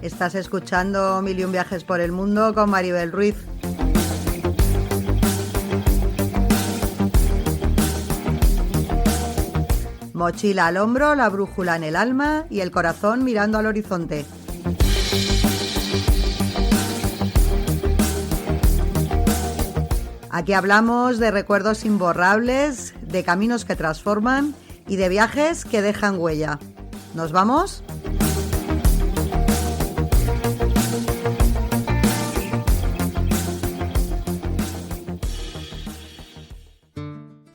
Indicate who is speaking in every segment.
Speaker 1: Estás escuchando Mil y un viajes por el mundo con Maribel Ruiz. Mochila al hombro, la brújula en el alma y el corazón mirando al horizonte. Aquí hablamos de recuerdos imborrables, de caminos que transforman y de viajes que dejan huella. ¿Nos vamos?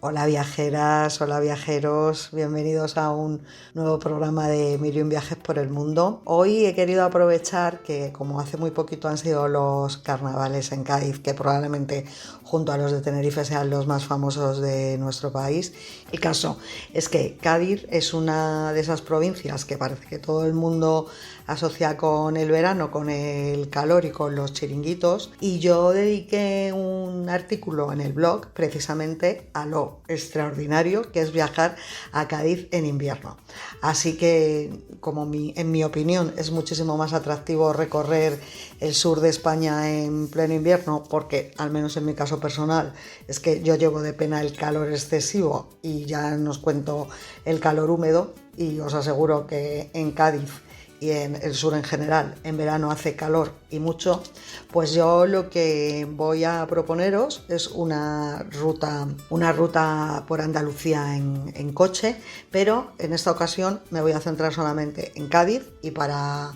Speaker 1: Hola viajeras, hola viajeros, bienvenidos a un nuevo programa de Mil y un viajes por el mundo. Hoy he querido aprovechar que como hace muy poquito han sido los carnavales en Cádiz, que probablemente junto a los de Tenerife sean los más famosos de nuestro país. El caso es que Cádiz es una de esas provincias que parece que todo el mundo asocia con el verano, con el calor y con los chiringuitos, y yo dediqué un artículo en el blog precisamente a lo extraordinario que es viajar a Cádiz en invierno. Así que, como en mi opinión es muchísimo más atractivo recorrer el sur de España en pleno invierno, porque al menos en mi caso personal es que yo llevo de pena el calor excesivo y ya nos cuento el calor húmedo, y os aseguro que en Cádiz y en el sur en general en verano hace calor y mucho. Pues yo lo que voy a proponeros es una ruta por Andalucía en coche, pero en esta ocasión me voy a centrar solamente en Cádiz, y para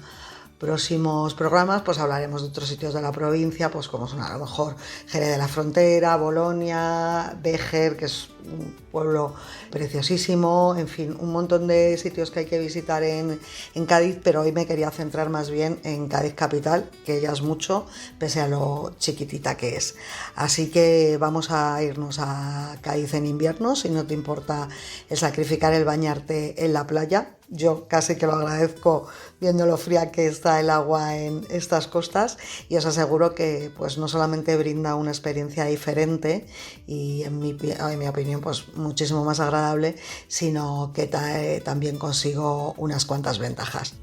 Speaker 1: próximos programas pues hablaremos de otros sitios de la provincia, pues como son a lo mejor Jerez de la Frontera, Bolonia, Béjar, que es un pueblo preciosísimo, en fin, un montón de sitios que hay que visitar en Cádiz, pero hoy me quería centrar más bien en Cádiz capital, que ya es mucho, pese a lo chiquitita que es. Así que vamos a irnos a Cádiz en invierno, si no te importa el sacrificar el bañarte en la playa. Yo casi que lo agradezco viendo lo fría que está el agua en estas costas, y os aseguro que pues no solamente brinda una experiencia diferente y en mi opinión pues muchísimo más agradable, sino que también consigo unas cuantas ventajas.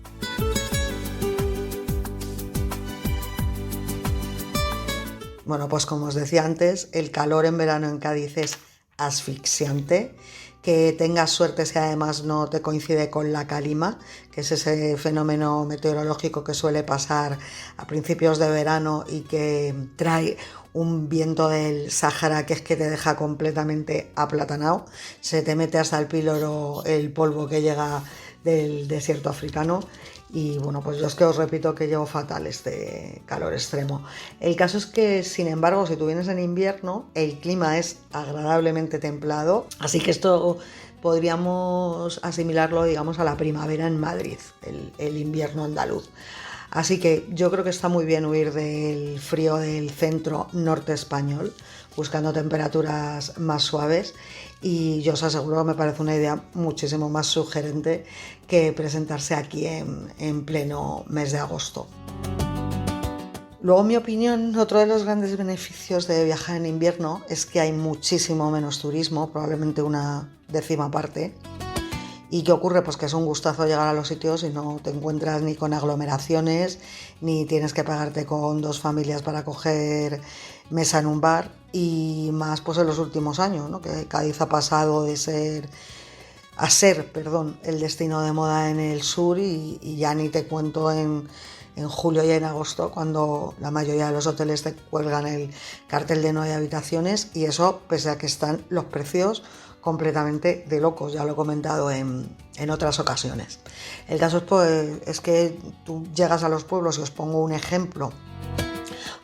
Speaker 1: Bueno, pues como os decía antes, el calor en verano en Cádiz es asfixiante. Que tengas suerte si además no te coincide con la calima, que es ese fenómeno meteorológico que suele pasar a principios de verano y que trae un viento del Sáhara que es que te deja completamente aplatanado. Se te mete hasta el píloro el polvo que llega del desierto africano. Y bueno, pues yo es que os repito que llevo fatal este calor extremo. El caso es que, sin embargo, si tú vienes en invierno, el clima es agradablemente templado, así que esto podríamos asimilarlo, digamos, a la primavera en Madrid, el invierno andaluz. Así que yo creo que está muy bien huir del frío del centro norte español, buscando temperaturas más suaves, y yo os aseguro que me parece una idea muchísimo más sugerente que presentarse aquí en pleno mes de agosto. Luego, en mi opinión, otro de los grandes beneficios de viajar en invierno es que hay muchísimo menos turismo, probablemente una décima parte. ¿Y qué ocurre? Pues que es un gustazo llegar a los sitios y no te encuentras ni con aglomeraciones, ni tienes que pegarte con dos familias para coger mesa en un bar, y más pues en los últimos años, ¿no? Que Cádiz ha pasado de ser el destino de moda en el sur, y ya ni te cuento en julio y en agosto, cuando la mayoría de los hoteles te cuelgan el cartel de no hay habitaciones, y eso pese a que están los precios completamente de locos, ya lo he comentado en otras ocasiones. El caso es que tú llegas a los pueblos, y os pongo un ejemplo,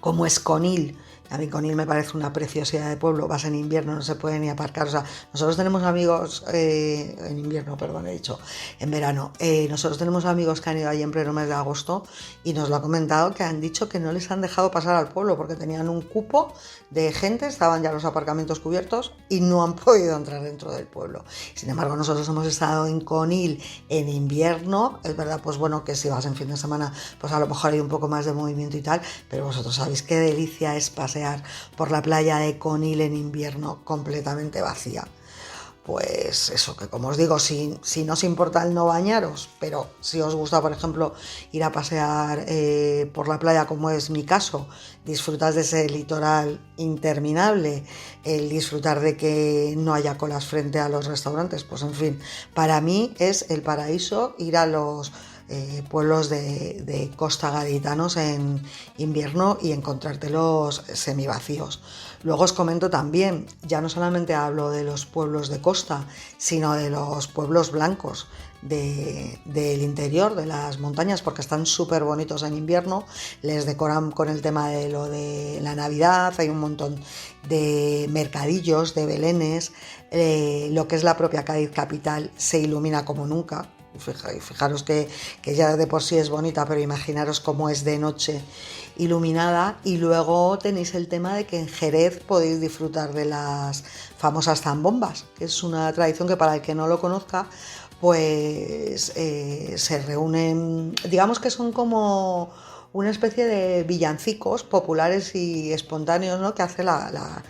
Speaker 1: como es Conil. A mí Conil me parece una preciosidad de pueblo. Vas en invierno, no se puede ni aparcar. O sea, nosotros tenemos amigos, en invierno, perdón, he dicho, en verano. Nosotros tenemos amigos que han ido allí en pleno mes de agosto y nos lo ha comentado, que han dicho que no les han dejado pasar al pueblo porque tenían un cupo de gente, estaban ya los aparcamientos cubiertos y no han podido entrar dentro del pueblo. Sin embargo, nosotros hemos estado en Conil en invierno. Es verdad, pues bueno, que si vas en fin de semana, pues a lo mejor hay un poco más de movimiento y tal, pero vosotros sabéis qué delicia es pasear por la playa de Conil en invierno completamente vacía. pues eso, que como os digo, si no os importa el no bañaros, pero si os gusta, por ejemplo, ir a pasear por la playa, como es mi caso, disfrutas de ese litoral interminable, el disfrutar de que no haya colas frente a los restaurantes, pues en fin, para mí es el paraíso ir a los pueblos de costa gaditanos en invierno y encontrártelos semivacíos. Luego os comento también, ya no solamente hablo de los pueblos de costa, sino de los pueblos blancos del interior, de las montañas, porque están súper bonitos en invierno, les decoran con el tema de lo de la Navidad, hay un montón de mercadillos, de belenes, lo que es la propia Cádiz capital se ilumina como nunca. Fijaros que ya de por sí es bonita, pero imaginaros cómo es de noche iluminada. Y luego tenéis el tema de que en Jerez podéis disfrutar de las famosas zambombas, que es una tradición que, para el que no lo conozca, pues se reúnen, digamos que son como una especie de villancicos populares y espontáneos, ¿no?, que hace la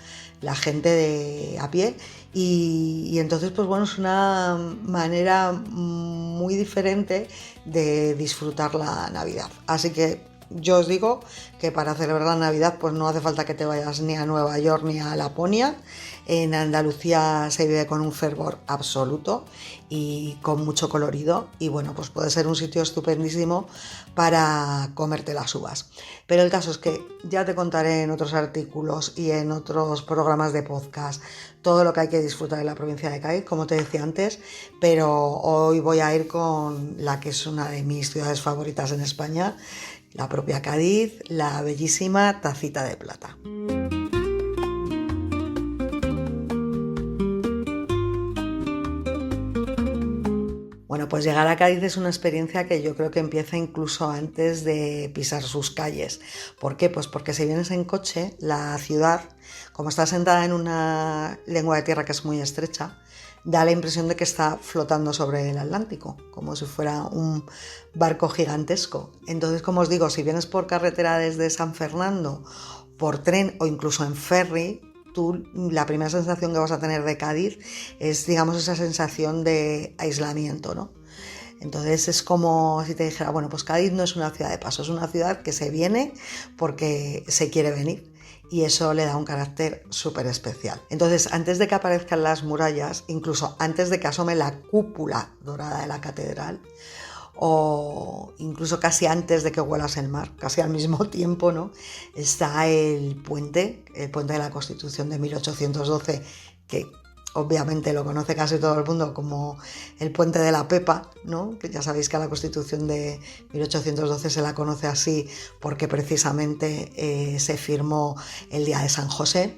Speaker 1: gente de a pie. Y entonces, pues bueno, es una manera muy diferente de disfrutar la Navidad. Así que yo os digo que para celebrar la Navidad pues no hace falta que te vayas ni a Nueva York ni a Laponia. En Andalucía se vive con un fervor absoluto y con mucho colorido, y bueno, pues puede ser un sitio estupendísimo para comerte las uvas. Pero el caso es que ya te contaré en otros artículos y en otros programas de podcast todo lo que hay que disfrutar en la provincia de Cádiz, como te decía antes, pero hoy voy a ir con la que es una de mis ciudades favoritas en España, la propia Cádiz, la bellísima Tacita de Plata. Bueno, pues llegar a Cádiz es una experiencia que yo creo que empieza incluso antes de pisar sus calles. ¿Por qué? Pues porque si vienes en coche, la ciudad, como está sentada en una lengua de tierra que es muy estrecha, da la impresión de que está flotando sobre el Atlántico, como si fuera un barco gigantesco. Entonces, como os digo, si vienes por carretera desde San Fernando, por tren o incluso en ferry, tú la primera sensación que vas a tener de Cádiz es, digamos, esa sensación de aislamiento, ¿no? Entonces es como si te dijera, bueno, pues Cádiz no es una ciudad de paso, es una ciudad que se viene porque se quiere venir. Y eso le da un carácter súper especial. Entonces, antes de que aparezcan las murallas, incluso antes de que asome la cúpula dorada de la catedral, o incluso casi antes de que huelas el mar, casi al mismo tiempo, ¿no?, está el puente de la Constitución de 1812, que obviamente lo conoce casi todo el mundo como el puente de la Pepa, ¿no?, que ya sabéis que a la Constitución de 1812 se la conoce así porque precisamente se firmó el día de San José.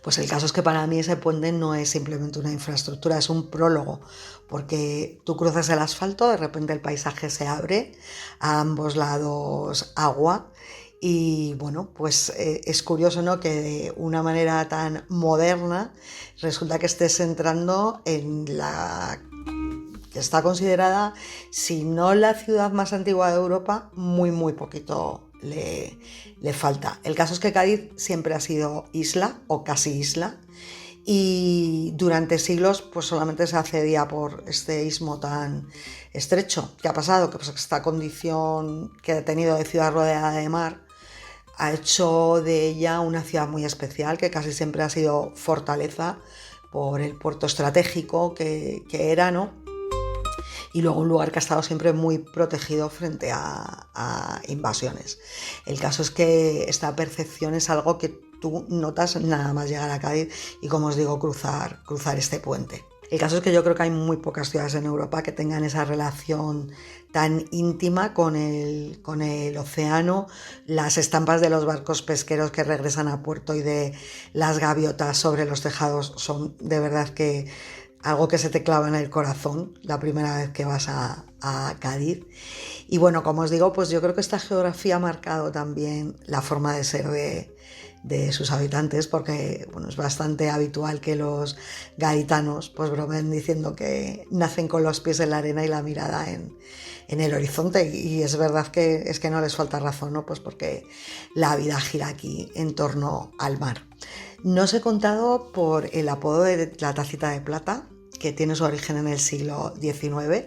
Speaker 1: Pues el caso es que para mí ese puente no es simplemente una infraestructura, es un prólogo, porque tú cruzas el asfalto, de repente el paisaje se abre, a ambos lados agua, y bueno, pues es curioso, ¿no?, que de una manera tan moderna resulta que estés entrando en la que está considerada, si no la ciudad más antigua de Europa, muy poquito le falta. El caso es que Cádiz siempre ha sido isla o casi isla, y durante siglos pues solamente se accedía por este istmo tan estrecho. ¿Qué ha pasado? Que pues esta condición que ha tenido de ciudad rodeada de mar ha hecho de ella una ciudad muy especial, que casi siempre ha sido fortaleza por el puerto estratégico que era, ¿no? Y luego un lugar que ha estado siempre muy protegido frente a invasiones. El caso es que esta percepción es algo que tú notas nada más llegar a Cádiz y, como os digo, cruzar este puente. El caso es que yo creo que hay muy pocas ciudades en Europa que tengan esa relación tan íntima con el océano, las estampas de los barcos pesqueros que regresan a puerto y de las gaviotas sobre los tejados son de verdad que algo que se te clava en el corazón la primera vez que vas a Cádiz. Y bueno, como os digo, pues yo creo que esta geografía ha marcado también la forma de ser de sus habitantes, porque bueno, es bastante habitual que los gaditanos pues bromeen diciendo que nacen con los pies en la arena y la mirada en el horizonte, y es verdad que es que no les falta razón, ¿no?, pues porque la vida gira aquí en torno al mar. No os he contado por el apodo de la tacita de plata, que tiene su origen en el siglo XIX,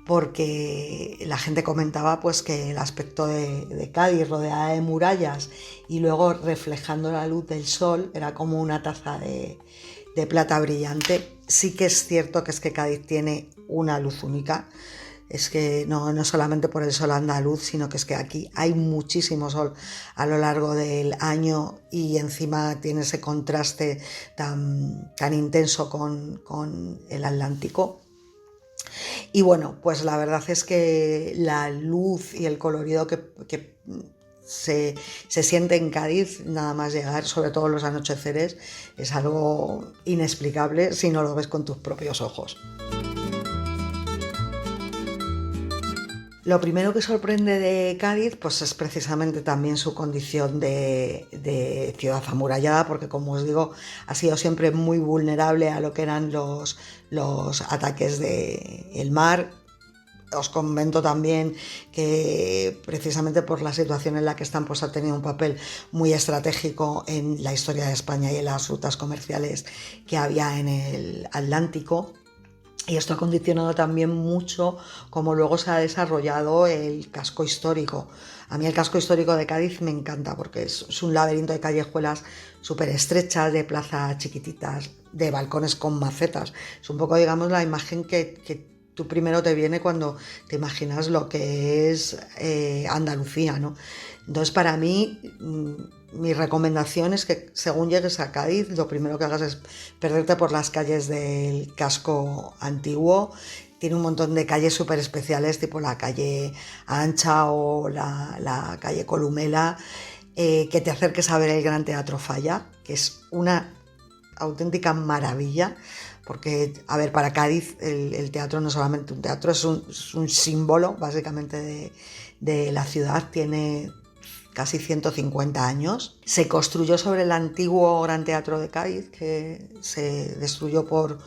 Speaker 1: porque la gente comentaba pues que el aspecto de Cádiz rodeada de murallas y luego reflejando la luz del sol era como una taza de plata brillante. Sí que es cierto que es que Cádiz tiene una luz única. Es que no solamente por el sol andaluz, sino que es que aquí hay muchísimo sol a lo largo del año y encima tiene ese contraste tan intenso con el Atlántico. Y bueno, pues la verdad es que la luz y el colorido que se siente en Cádiz nada más llegar, sobre todo los anocheceres, es algo inexplicable si no lo ves con tus propios ojos. Lo primero que sorprende de Cádiz pues es precisamente también su condición de ciudad amurallada, porque como os digo, ha sido siempre muy vulnerable a lo que eran los ataques del mar. Os comento también que precisamente por la situación en la que están pues ha tenido un papel muy estratégico en la historia de España y en las rutas comerciales que había en el Atlántico. Y esto ha condicionado también mucho cómo luego se ha desarrollado el casco histórico. A mí el casco histórico de Cádiz me encanta porque es un laberinto de callejuelas súper estrechas, de plazas chiquititas, de balcones con macetas. Es un poco, digamos, la imagen que tú primero te viene cuando te imaginas lo que es Andalucía, ¿no? Entonces, para mí, mi recomendación es que según llegues a Cádiz, lo primero que hagas es perderte por las calles del casco antiguo. Tiene un montón de calles súper especiales, tipo la calle Ancha o la calle Columela, que te acerques a ver el Gran Teatro Falla, que es una auténtica maravilla. Porque, a ver, para Cádiz el teatro no es solamente un teatro, es un símbolo básicamente de la ciudad. Tiene casi 150 años. Se construyó sobre el antiguo Gran Teatro de Cádiz, que se destruyó por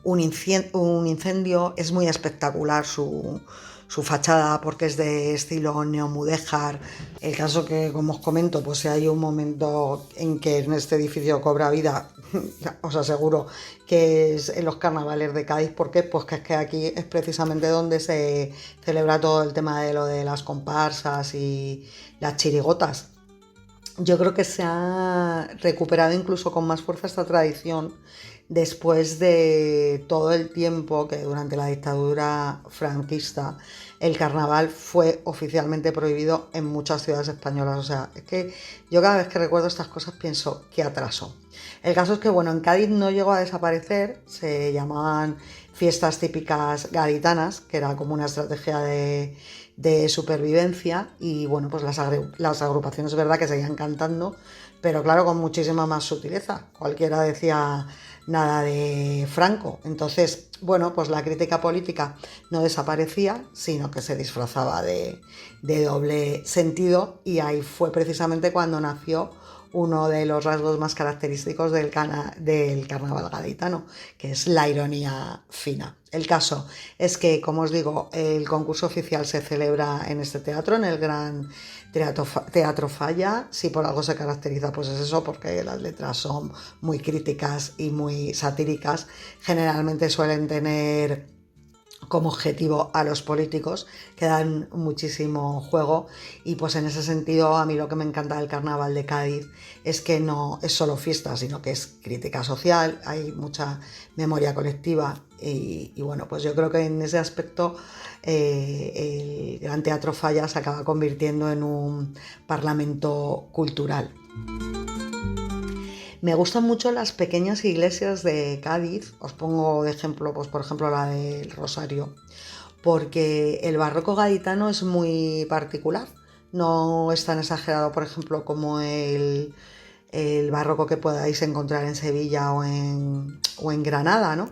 Speaker 1: un incendio. Es muy espectacular su fachada porque es de estilo neomudéjar. El caso que, como os comento, pues si hay un momento en que en este edificio cobra vida, os aseguro que es en los carnavales de Cádiz. ¿Por qué? Pues que es que aquí es precisamente donde se celebra todo el tema de lo de las comparsas y las chirigotas. Yo creo que se ha recuperado incluso con más fuerza esta tradición después de todo el tiempo que durante la dictadura franquista el carnaval fue oficialmente prohibido en muchas ciudades españolas. O sea, es que yo cada vez que recuerdo estas cosas pienso, qué atraso. El caso es que, bueno, en Cádiz no llegó a desaparecer, se llamaban fiestas típicas gaditanas, que era como una estrategia de supervivencia, y bueno, pues las agrupaciones es verdad que seguían cantando, pero claro, con muchísima más sutileza. Cualquiera decía nada de Franco. Entonces, bueno, pues la crítica política no desaparecía, sino que se disfrazaba de doble sentido, y ahí fue precisamente cuando nació uno de los rasgos más característicos del carnaval gaditano, que es la ironía fina. El caso es que, como os digo, el concurso oficial se celebra en este teatro, en el Gran Teatro Falla. Si por algo se caracteriza, pues es eso, porque las letras son muy críticas y muy satíricas. Generalmente suelen tener como objetivo a los políticos, que dan muchísimo juego, y pues en ese sentido a mí lo que me encanta del carnaval de Cádiz es que no es solo fiesta, sino que es crítica social, hay mucha memoria colectiva y bueno, pues yo creo que en ese aspecto el Gran Teatro Falla se acaba convirtiendo en un parlamento cultural. Me gustan mucho las pequeñas iglesias de Cádiz. Os pongo de ejemplo, pues por ejemplo la del Rosario, porque el barroco gaditano es muy particular. No es tan exagerado, por ejemplo, como el barroco que podáis encontrar en Sevilla o en Granada, ¿no?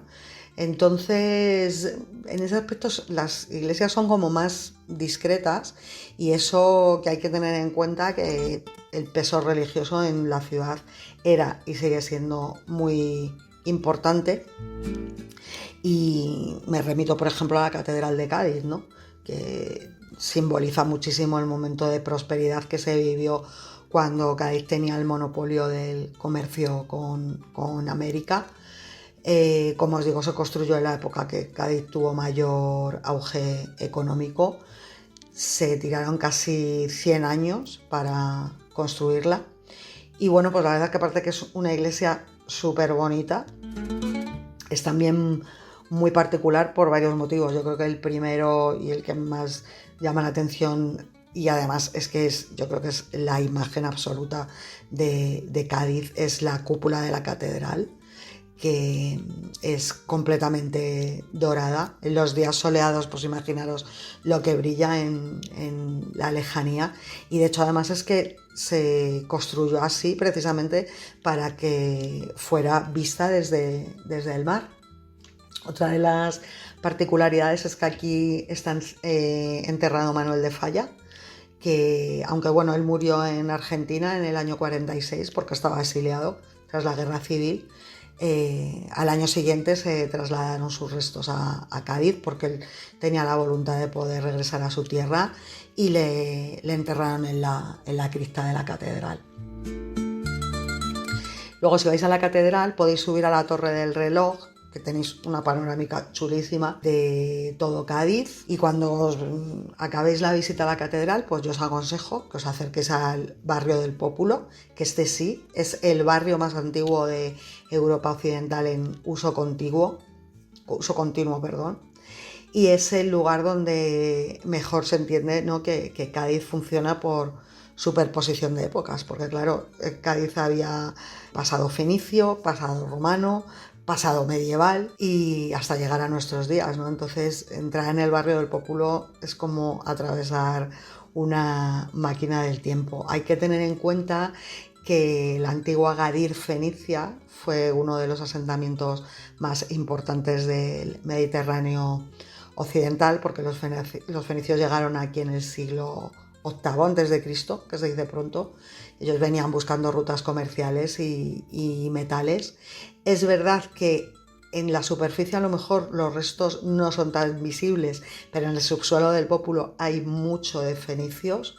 Speaker 1: Entonces, en ese aspecto las iglesias son como más discretas, y eso que hay que tener en cuenta, que el peso religioso en la ciudad era y sigue siendo muy importante. Y me remito, por ejemplo, a la Catedral de Cádiz, ¿no? Que simboliza muchísimo el momento de prosperidad que se vivió cuando Cádiz tenía el monopolio del comercio con América. Como os digo, se construyó en la época que Cádiz tuvo mayor auge económico. Se tiraron casi 100 años para construirla. Y bueno, pues la verdad es que aparte que es una iglesia súper bonita, es también muy particular por varios motivos. Yo creo que el primero y el que más llama la atención, y además yo creo que es la imagen absoluta de Cádiz, es la cúpula de la catedral, que es completamente dorada. En los días soleados, pues imaginaros lo que brilla en la lejanía. Y de hecho además es que se construyó así precisamente para que fuera vista desde el mar. Otra de las particularidades es que aquí está enterrado Manuel de Falla, que aunque bueno, él murió en Argentina en el año 46 porque estaba exiliado tras la guerra civil. Al año siguiente se trasladaron sus restos a Cádiz porque él tenía la voluntad de poder regresar a su tierra y le enterraron en la cripta de la catedral. Luego, si vais a la catedral, podéis subir a la Torre del Reloj, que tenéis una panorámica chulísima de todo Cádiz, y cuando os acabéis la visita a la catedral, pues yo os aconsejo que os acerquéis al barrio del Pópulo, que este sí es el barrio más antiguo de Europa Occidental en uso continuo, y es el lugar donde mejor se entiende, ¿no?, que Cádiz funciona por superposición de épocas, porque claro, Cádiz había pasado fenicio, pasado romano, pasado medieval y hasta llegar a nuestros días, ¿no? Entonces, entrar en el barrio del Pópulo es como atravesar una máquina del tiempo. Hay que tener en cuenta que la antigua Gadir fenicia fue uno de los asentamientos más importantes del Mediterráneo occidental, porque los fenicios llegaron aquí en el siglo VIII antes de Cristo, que se dice pronto. Ellos venían buscando rutas comerciales y metales. Es verdad que en la superficie a lo mejor los restos no son tan visibles, pero en el subsuelo del Pópulo hay mucho de fenicios.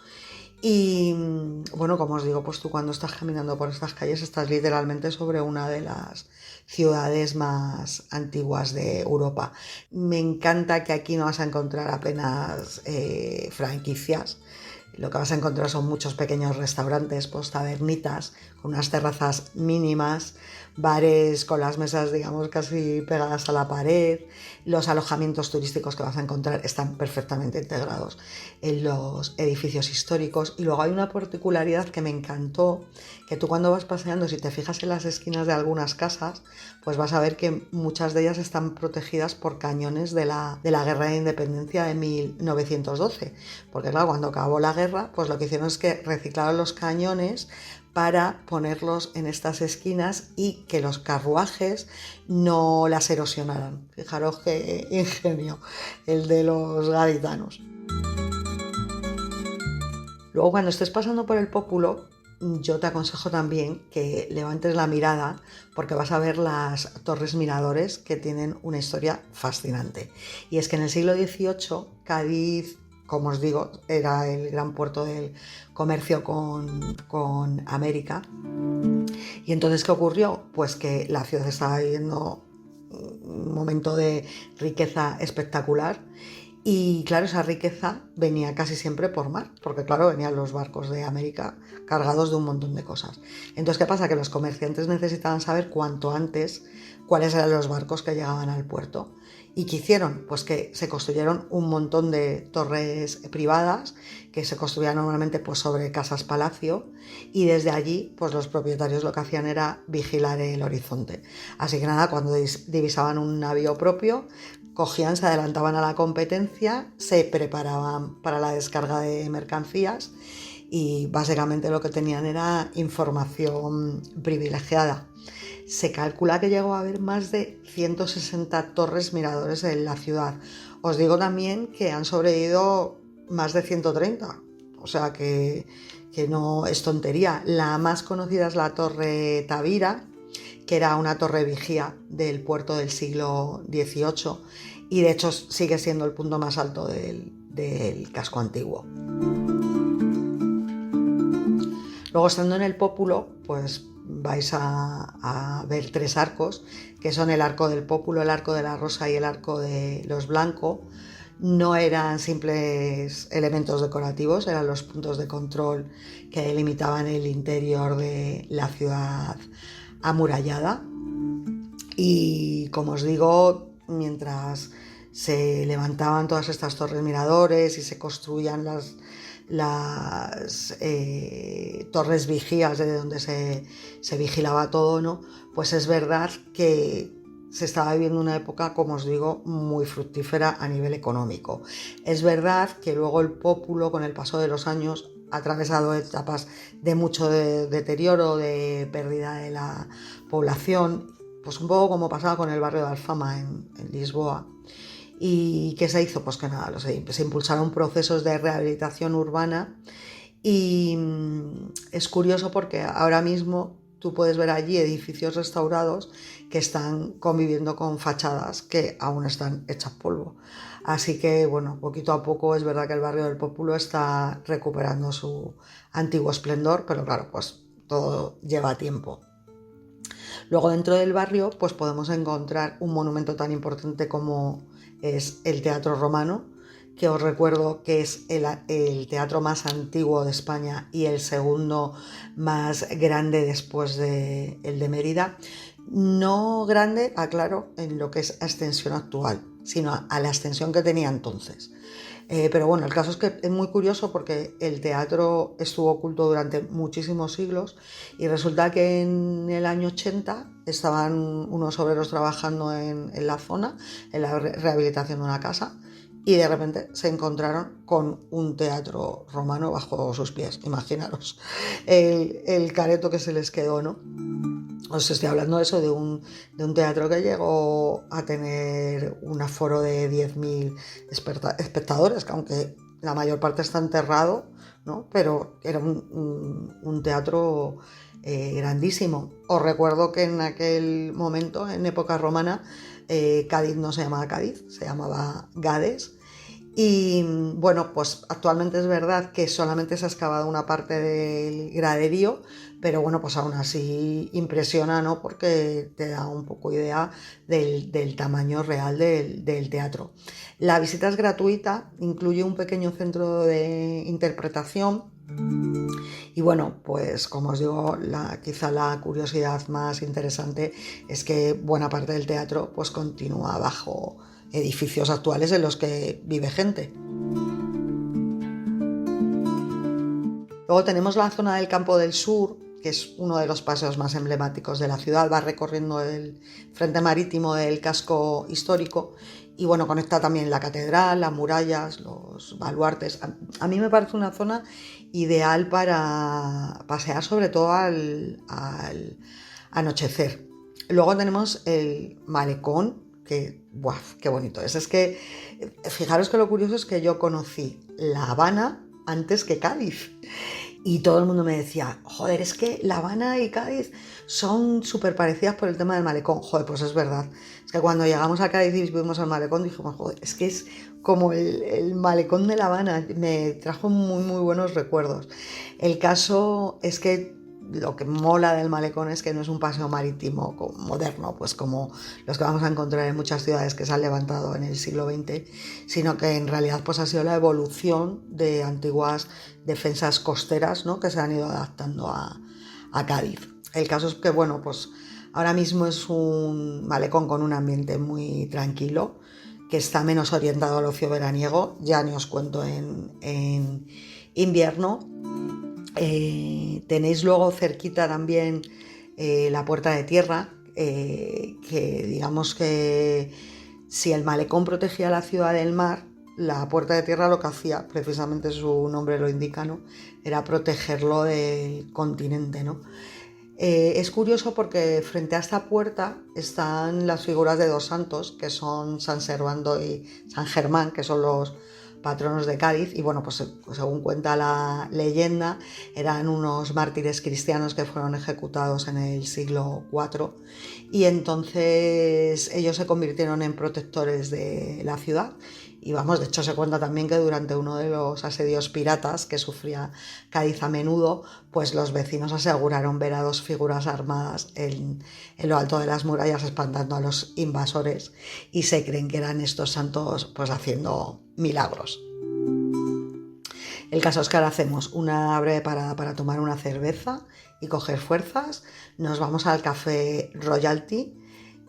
Speaker 1: Y bueno, como os digo, pues tú cuando estás caminando por estas calles estás literalmente sobre una de las ciudades más antiguas de Europa. Me encanta que aquí no vas a encontrar apenas franquicias. Lo que vas a encontrar son muchos pequeños restaurantes, pues tabernitas, con unas terrazas mínimas, bares con las mesas, digamos, casi pegadas a la pared. Los alojamientos turísticos que vas a encontrar están perfectamente integrados en los edificios históricos. Y luego hay una particularidad que me encantó, que tú cuando vas paseando, si te fijas en las esquinas de algunas casas, pues vas a ver que muchas de ellas están protegidas por cañones de la Guerra de Independencia de 1912. Porque claro, cuando acabó la guerra, pues lo que hicieron es que reciclaron los cañones para ponerlos en estas esquinas y que los carruajes no las erosionaran. Fijaros qué ingenio el de los gaditanos. Luego, cuando estés pasando por el Pópulo, yo te aconsejo también que levantes la mirada porque vas a ver las torres miradores, que tienen una historia fascinante. Y es que en el siglo XVIII, Cádiz, como os digo, era el gran puerto del comercio con América. Y entonces, ¿qué ocurrió? Pues que la ciudad estaba viviendo un momento de riqueza espectacular. Y claro, esa riqueza venía casi siempre por mar, porque claro, venían los barcos de América cargados de un montón de cosas. Entonces, ¿qué pasa? Que los comerciantes necesitaban saber cuanto antes cuáles eran los barcos que llegaban al puerto. ¿Y qué hicieron? Pues que se construyeron un montón de torres privadas que se construían normalmente pues sobre casas palacio, y desde allí pues los propietarios lo que hacían era vigilar el horizonte. Así que nada, cuando divisaban un navío propio, cogían, se adelantaban a la competencia, se preparaban para la descarga de mercancías y básicamente lo que tenían era información privilegiada. Se calcula que llegó a haber más de 160 torres miradores en la ciudad. Os digo también que han sobrevivido más de 130, o sea que no es tontería. La más conocida es la Torre Tavira, que era una torre vigía del puerto del siglo XVIII y de hecho sigue siendo el punto más alto del casco antiguo. Luego, estando en el Pópulo, pues vais a ver 3 arcos, que son el arco del Pópulo, el arco de la Rosa y el arco de los Blanco. No eran simples elementos decorativos, eran los puntos de control que delimitaban el interior de la ciudad amurallada. Y como os digo, mientras se levantaban todas estas torres miradores y se construían las torres vigías desde donde se vigilaba todo, ¿no? Pues es verdad que se estaba viviendo una época, como os digo, muy fructífera a nivel económico. Es verdad que luego el Pópulo, con el paso de los años, ha atravesado etapas de mucho deterioro, de pérdida de la población, pues un poco como pasaba con el barrio de Alfama en Lisboa. ¿Y qué se hizo? Pues que nada, se impulsaron procesos de rehabilitación urbana y es curioso porque ahora mismo tú puedes ver allí edificios restaurados que están conviviendo con fachadas que aún están hechas polvo. Así que, bueno, poquito a poco es verdad que el barrio del Pópulo está recuperando su antiguo esplendor, pero claro, pues todo lleva tiempo. Luego, dentro del barrio, pues podemos encontrar un monumento tan importante como es el Teatro Romano, que os recuerdo que es el teatro más antiguo de España y el segundo más grande después del de Mérida. No grande, aclaro, en lo que es extensión actual, sino a la extensión que tenía entonces. Pero bueno, el caso es que es muy curioso porque el teatro estuvo oculto durante muchísimos siglos y resulta que en el año 80 estaban unos obreros trabajando en la zona, en la rehabilitación de una casa, y de repente se encontraron con un teatro romano bajo sus pies. Imaginaros el careto que se les quedó, ¿no? Os estoy hablando de eso, de un teatro que llegó a tener un aforo de 10.000 espectadores, que aunque la mayor parte está enterrado, ¿no? Pero era un teatro grandísimo. Os recuerdo que en aquel momento, en época romana, Cádiz no se llamaba Cádiz, se llamaba Gades. Y bueno, pues actualmente es verdad que solamente se ha excavado una parte del graderío, pero bueno, pues aún así impresiona, ¿no? Porque te da un poco idea del tamaño real del teatro. La visita es gratuita, incluye un pequeño centro de interpretación. Y bueno, pues como os digo, quizá la curiosidad más interesante es que buena parte del teatro pues continúa bajo edificios actuales en los que vive gente. Luego tenemos la zona del Campo del Sur, que es uno de los paseos más emblemáticos de la ciudad. Va recorriendo el frente marítimo del casco histórico y bueno, conecta también la catedral, las murallas, los baluartes. A mí me parece una zona ideal para pasear, sobre todo al anochecer. Luego tenemos el malecón, que ¡buah, qué bonito es! Es que fijaros que lo curioso es que yo conocí La Habana antes que Cádiz. Y todo el mundo me decía, joder, es que La Habana y Cádiz son súper parecidas por el tema del malecón. Joder, pues es verdad. Es que cuando llegamos a Cádiz y vimos al malecón, dijimos, joder, es que es como el malecón de La Habana. Me trajo muy, muy buenos recuerdos. El caso es que lo que mola del malecón es que no es un paseo marítimo moderno, pues como los que vamos a encontrar en muchas ciudades que se han levantado en el siglo XX, sino que en realidad pues ha sido la evolución de antiguas defensas costeras, ¿no? Que se han ido adaptando a Cádiz. El caso es que, bueno, pues ahora mismo es un malecón con un ambiente muy tranquilo, que está menos orientado al ocio veraniego, ya ni os cuento en invierno. Tenéis luego cerquita también la Puerta de Tierra, que digamos que si el malecón protegía la ciudad del mar, la Puerta de Tierra lo que hacía, precisamente su nombre lo indica, ¿no? Era protegerlo del continente, ¿no? Es curioso porque frente a esta puerta están las figuras de 2 santos, que son San Servando y San Germán, que son los patronos de Cádiz, y bueno, pues según cuenta la leyenda, eran unos mártires cristianos que fueron ejecutados en el siglo IV, y entonces ellos se convirtieron en protectores de la ciudad Y vamos, de hecho se cuenta también que durante uno de los asedios piratas que sufría Cádiz a menudo, pues los vecinos aseguraron ver a dos figuras armadas en lo alto de las murallas espantando a los invasores, y se creen que eran estos santos pues haciendo milagros. El caso es que ahora hacemos una breve parada para tomar una cerveza y coger fuerzas. Nos vamos al Café Royalty,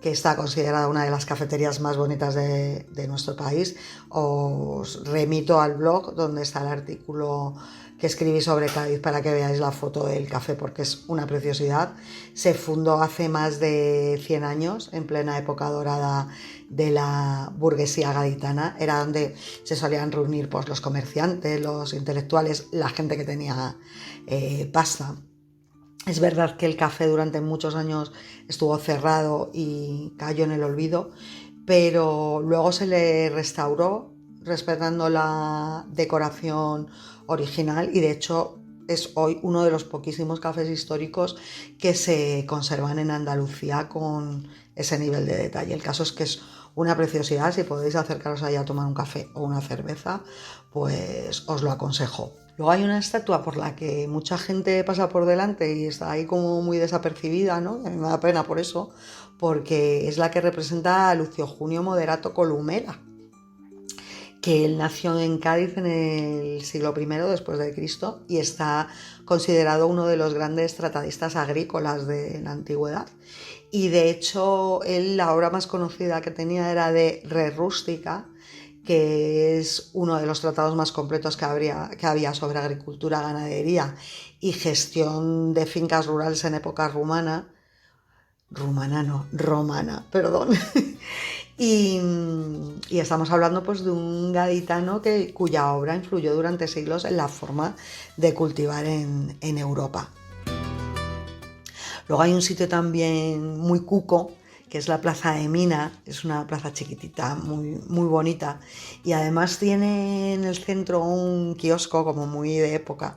Speaker 1: que está considerada una de las cafeterías más bonitas de nuestro país. Os remito al blog donde está el artículo que escribí sobre Cádiz para que veáis la foto del café, porque es una preciosidad. Se fundó hace más de 100 años, en plena época dorada de la burguesía gaditana. Era donde se solían reunir pues, los comerciantes, los intelectuales, la gente que tenía pasta. Es verdad que el café durante muchos años estuvo cerrado y cayó en el olvido, pero luego se le restauró respetando la decoración original, y de hecho es hoy uno de los poquísimos cafés históricos que se conservan en Andalucía con ese nivel de detalle. El caso es que es una preciosidad. Si podéis acercaros allá a tomar un café o una cerveza, pues os lo aconsejo. Luego hay una estatua por la que mucha gente pasa por delante y está ahí como muy desapercibida, ¿no? A mí me da pena por eso, porque es la que representa a Lucio Junio Moderato Columela, que él nació en Cádiz en el siglo I después de Cristo y está considerado uno de los grandes tratadistas agrícolas de la antigüedad. Y de hecho, él, la obra más conocida que tenía era de Re Rústica, que es uno de los tratados más completos que había sobre agricultura, ganadería y gestión de fincas rurales en época romana, perdón. Y estamos hablando pues, de un gaditano cuya obra influyó durante siglos en la forma de cultivar en Europa. Luego hay un sitio también muy cuco, que es la Plaza de Mina. Es una plaza chiquitita, muy, muy bonita, y además tiene en el centro un kiosco como muy de época,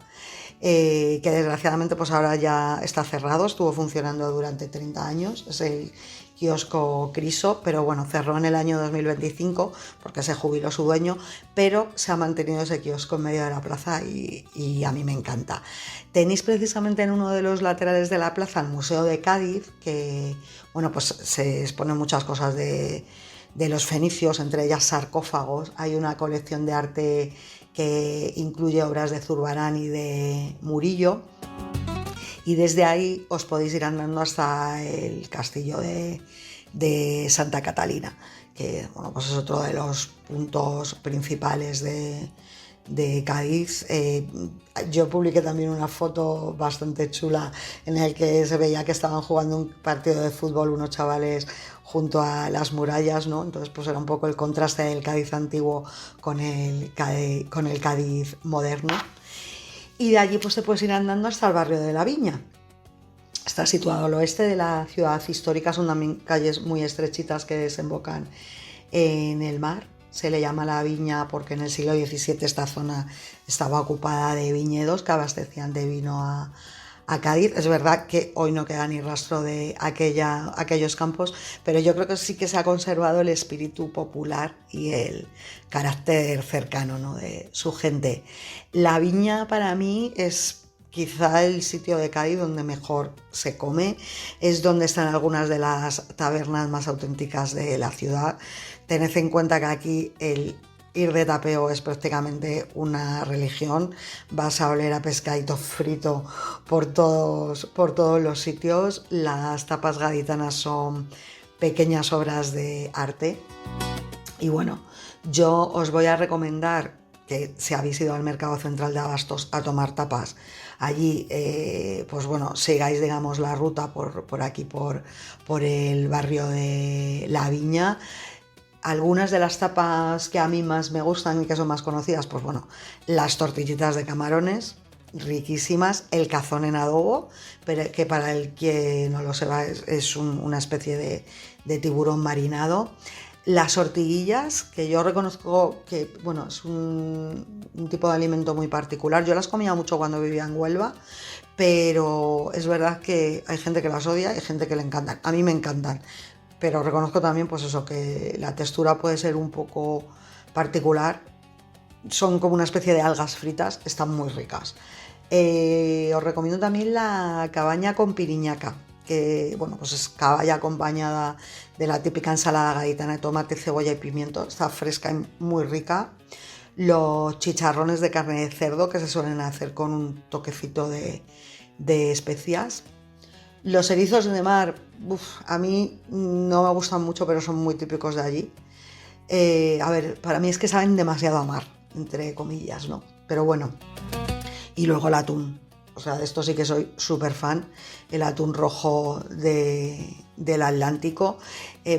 Speaker 1: que desgraciadamente pues ahora ya está cerrado. Estuvo funcionando durante 30 años, es el kiosco Criso, pero bueno, cerró en el año 2025 porque se jubiló su dueño, pero se ha mantenido ese kiosco en medio de la plaza y a mí me encanta. Tenéis precisamente en uno de los laterales de la plaza el Museo de Cádiz, que bueno, pues se exponen muchas cosas de los fenicios, entre ellas sarcófagos. Hay una colección de arte que incluye obras de Zurbarán y de Murillo, y desde ahí os podéis ir andando hasta el castillo de Santa Catalina, que bueno, pues es otro de los puntos principales de Cádiz. Yo publiqué también una foto bastante chula en la que se veía que estaban jugando un partido de fútbol unos chavales junto a las murallas, ¿no? Entonces pues era un poco el contraste del Cádiz antiguo con el Cádiz moderno. Y de allí pues te puedes ir andando hasta el barrio de la Viña. Está situado al oeste de la ciudad histórica, son también calles muy estrechitas que desembocan en el mar. Se le llama la Viña porque en el siglo XVII esta zona estaba ocupada de viñedos que abastecían de vino a Cádiz. Es verdad que hoy no queda ni rastro de aquellos campos, pero yo creo que sí que se ha conservado el espíritu popular y el carácter cercano, ¿no?, de su gente. La Viña para mí es quizá el sitio de Cádiz donde mejor se come, es donde están algunas de las tabernas más auténticas de la ciudad. Tened en cuenta que aquí el ir de tapeo es prácticamente una religión. Vas a oler a pescadito frito por todos los sitios. Las tapas gaditanas son pequeñas obras de arte. Y bueno, yo os voy a recomendar que si habéis ido al Mercado Central de Abastos a tomar tapas, allí pues bueno, sigáis digamos la ruta por aquí, por el barrio de la Viña. Algunas de las tapas que a mí más me gustan y que son más conocidas, pues bueno, las tortillitas de camarones, riquísimas, el cazón en adobo, pero que para el que no lo sepa es una especie de tiburón marinado. Las hortiguillas, que yo reconozco que bueno, es un tipo de alimento muy particular. Yo las comía mucho cuando vivía en Huelva, pero es verdad que hay gente que las odia y hay gente que le encantan. A mí me encantan. pero reconozco también pues eso, que la textura puede ser un poco particular. Son como una especie de algas fritas, están muy ricas. Os recomiendo también la cabaña con piriñaca, que bueno, pues es caballa acompañada de la típica ensalada gaditana de tomate, cebolla y pimiento, está fresca y muy rica. Los chicharrones de carne de cerdo, que se suelen hacer con un toquecito de especias. Los erizos de mar, a mí no me gustan mucho, pero son muy típicos de allí. A ver, para mí es que saben demasiado a mar, entre comillas, ¿no? Pero bueno. Y luego el atún. O sea, de esto sí que soy súper fan. El atún rojo del Atlántico.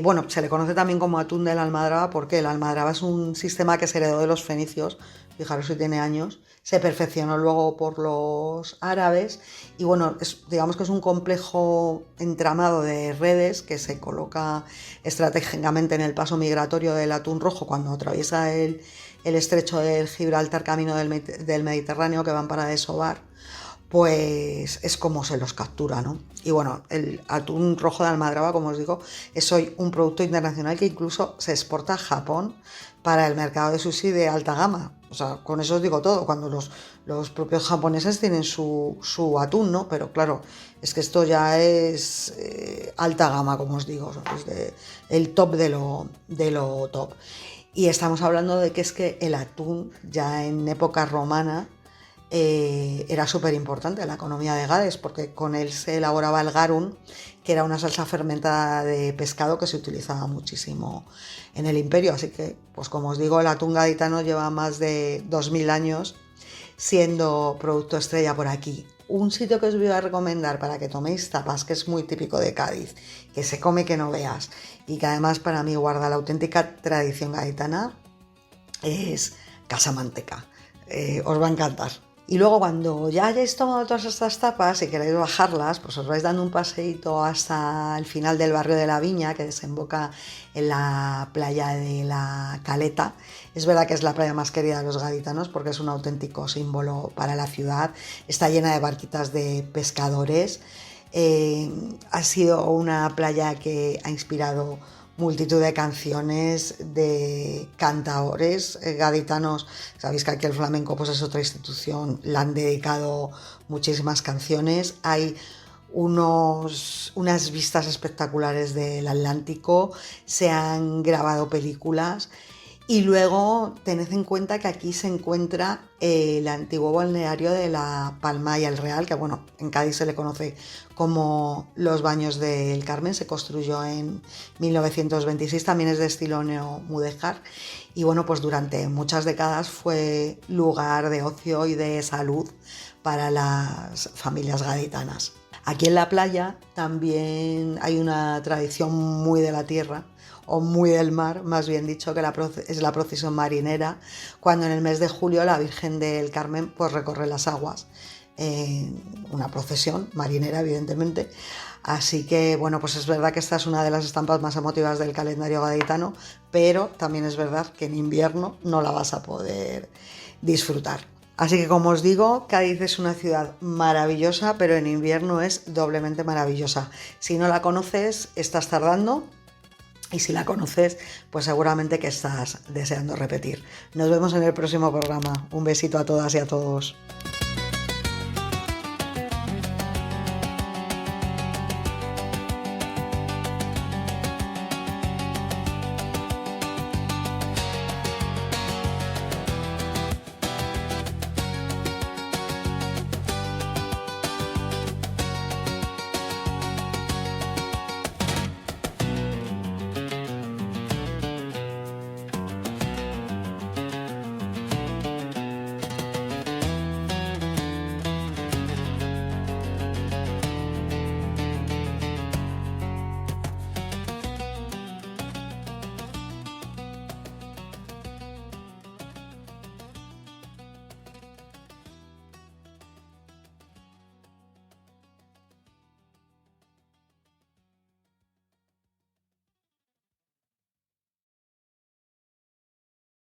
Speaker 1: Bueno, se le conoce también como atún de la Almadraba porque el Almadraba es un sistema que se heredó de los fenicios. Fijaros si tiene años. Se perfeccionó luego por los árabes. Y bueno, digamos que es un complejo entramado de redes que se coloca estratégicamente en el paso migratorio del atún rojo cuando atraviesa el estrecho del Gibraltar, camino del Mediterráneo, que van para desovar. Pues es como se los captura, ¿no? Y bueno, el atún rojo de Almadraba, como os digo, es hoy un producto internacional que incluso se exporta a Japón para el mercado de sushi de alta gama. O sea, con eso os digo todo, cuando los propios japoneses tienen su atún, ¿no? Pero claro, es que esto ya es alta gama, como os digo, es el top de lo top. Y estamos hablando de que es que el atún ya en época romana era súper importante en la economía de Gades, porque con él se elaboraba el garum, que era una salsa fermentada de pescado que se utilizaba muchísimo en el imperio. Así que, pues como os digo, el atún gaditano lleva más de 2000 años siendo producto estrella por aquí. Un sitio que os voy a recomendar para que toméis tapas, que es muy típico de Cádiz, que se come que no veas y que además para mí guarda la auténtica tradición gaditana, es Casa Manteca. Os va a encantar. Y luego cuando ya hayáis tomado todas estas tapas y queréis bajarlas, pues os vais dando un paseíto hasta el final del barrio de la Viña, que desemboca en la playa de la Caleta. Es verdad que es la playa más querida de los gaditanos porque es un auténtico símbolo para la ciudad. Está llena de barquitas de pescadores. Ha sido una playa que ha inspirado multitud de canciones de cantaores gaditanos. Sabéis que aquí el flamenco pues es otra institución, le han dedicado muchísimas canciones. Hay unas vistas espectaculares del Atlántico, se han grabado películas. Y luego tened en cuenta que aquí se encuentra el antiguo balneario de la Palma y el Real, que bueno, en Cádiz se le conoce como los Baños del Carmen. Se construyó en 1926, también es de estilo neomudéjar y bueno, pues durante muchas décadas fue lugar de ocio y de salud para las familias gaditanas. Aquí en la playa también hay una tradición muy de la tierra, o muy del mar, más bien dicho, que es la procesión marinera, cuando en el mes de julio la Virgen del Carmen pues recorre las aguas, una procesión marinera evidentemente. Así que bueno, pues es verdad que esta es una de las estampas más emotivas del calendario gaditano, pero también es verdad que en invierno no la vas a poder disfrutar. Así que como os digo, Cádiz es una ciudad maravillosa, pero en invierno es doblemente maravillosa. Si no la conoces, estás tardando. Y si la conoces, pues seguramente que estás deseando repetir. Nos vemos en el próximo programa. Un besito a todas y a todos.